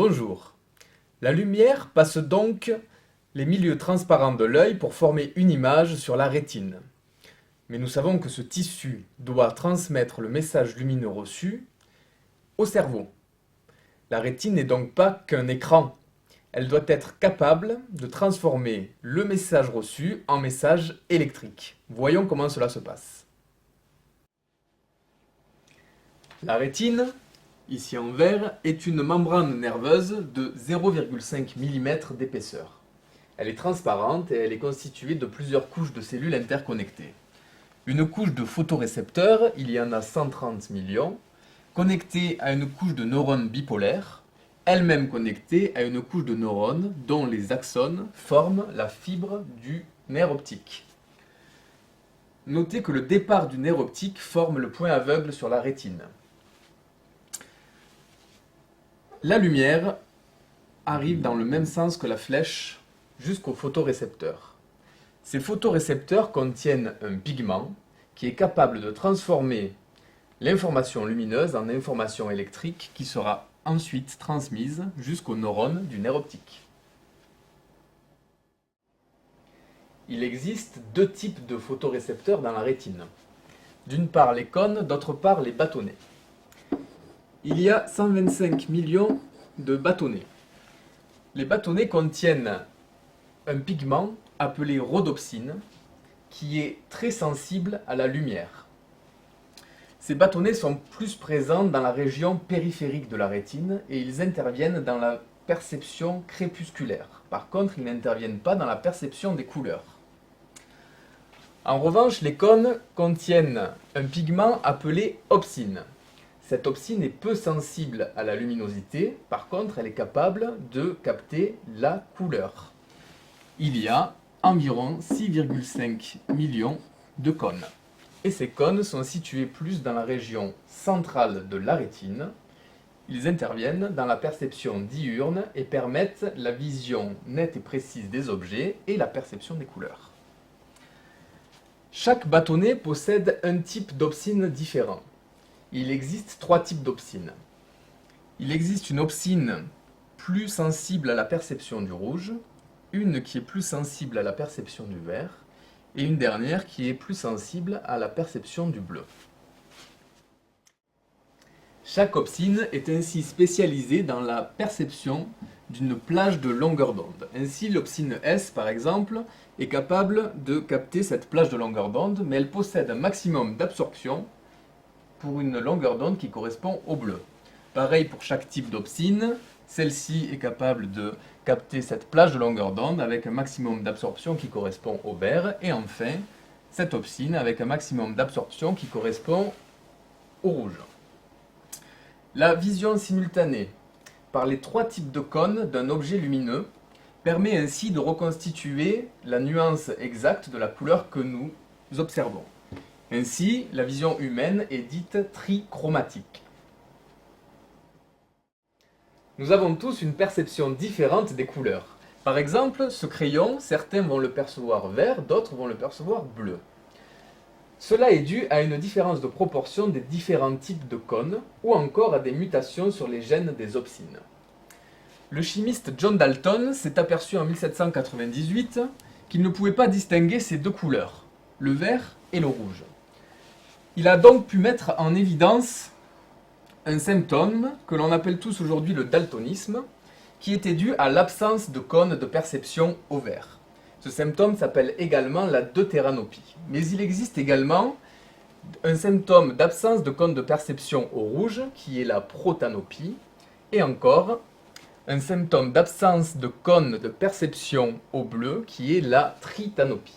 Bonjour. La lumière passe donc les milieux transparents de l'œil pour former une image sur la rétine. Mais nous savons que ce tissu doit transmettre le message lumineux reçu au cerveau. La rétine n'est donc pas qu'un écran. Elle doit être capable de transformer le message reçu en message électrique. Voyons comment cela se passe. La rétine, ici en vert, est une membrane nerveuse de 0,5 mm d'épaisseur. Elle est transparente et elle est constituée de plusieurs couches de cellules interconnectées. Une couche de photorécepteurs, il y en a 130 millions, connectée à une couche de neurones bipolaires, elle-même connectée à une couche de neurones dont les axones forment la fibre du nerf optique. Notez que le départ du nerf optique forme le point aveugle sur la rétine. La lumière arrive dans le même sens que la flèche jusqu'aux photorécepteurs. Ces photorécepteurs contiennent un pigment qui est capable de transformer l'information lumineuse en information électrique qui sera ensuite transmise jusqu'aux neurones du nerf optique. Il existe deux types de photorécepteurs dans la rétine. D'une part les cônes, d'autre part les bâtonnets. Il y a 125 millions de bâtonnets. Les bâtonnets contiennent un pigment appelé rhodopsine qui est très sensible à la lumière. Ces bâtonnets sont plus présents dans la région périphérique de la rétine et ils interviennent dans la perception crépusculaire. Par contre, ils n'interviennent pas dans la perception des couleurs. En revanche, les cônes contiennent un pigment appelé opsine. Cette opsine est peu sensible à la luminosité, par contre elle est capable de capter la couleur. Il y a environ 6,5 millions de cônes. Et ces cônes sont situés plus dans la région centrale de la rétine. Ils interviennent dans la perception diurne et permettent la vision nette et précise des objets et la perception des couleurs. Chaque bâtonnet possède un type d'opsine différent. Il existe trois types d'opsine. Il existe une opsine plus sensible à la perception du rouge, une qui est plus sensible à la perception du vert, et une dernière qui est plus sensible à la perception du bleu. Chaque opsine est ainsi spécialisée dans la perception d'une plage de longueur d'onde. Ainsi, l'opsine S, par exemple, est capable de capter cette plage de longueur d'onde, mais elle possède un maximum d'absorption pour une longueur d'onde qui correspond au bleu. Pareil pour chaque type d'opsine, celle-ci est capable de capter cette plage de longueur d'onde avec un maximum d'absorption qui correspond au vert, et enfin, cette opsine avec un maximum d'absorption qui correspond au rouge. La vision simultanée par les trois types de cônes d'un objet lumineux permet ainsi de reconstituer la nuance exacte de la couleur que nous observons. Ainsi, la vision humaine est dite trichromatique. Nous avons tous une perception différente des couleurs. Par exemple, ce crayon, certains vont le percevoir vert, d'autres vont le percevoir bleu. Cela est dû à une différence de proportion des différents types de cônes ou encore à des mutations sur les gènes des opsines. Le chimiste John Dalton s'est aperçu en 1798 qu'il ne pouvait pas distinguer ces deux couleurs, le vert et le rouge. Il a donc pu mettre en évidence un symptôme que l'on appelle tous aujourd'hui le daltonisme, qui était dû à l'absence de cônes de perception au vert. Ce symptôme s'appelle également la deutéranopie. Mais il existe également un symptôme d'absence de cônes de perception au rouge, qui est la protanopie, et encore un symptôme d'absence de cônes de perception au bleu, qui est la tritanopie.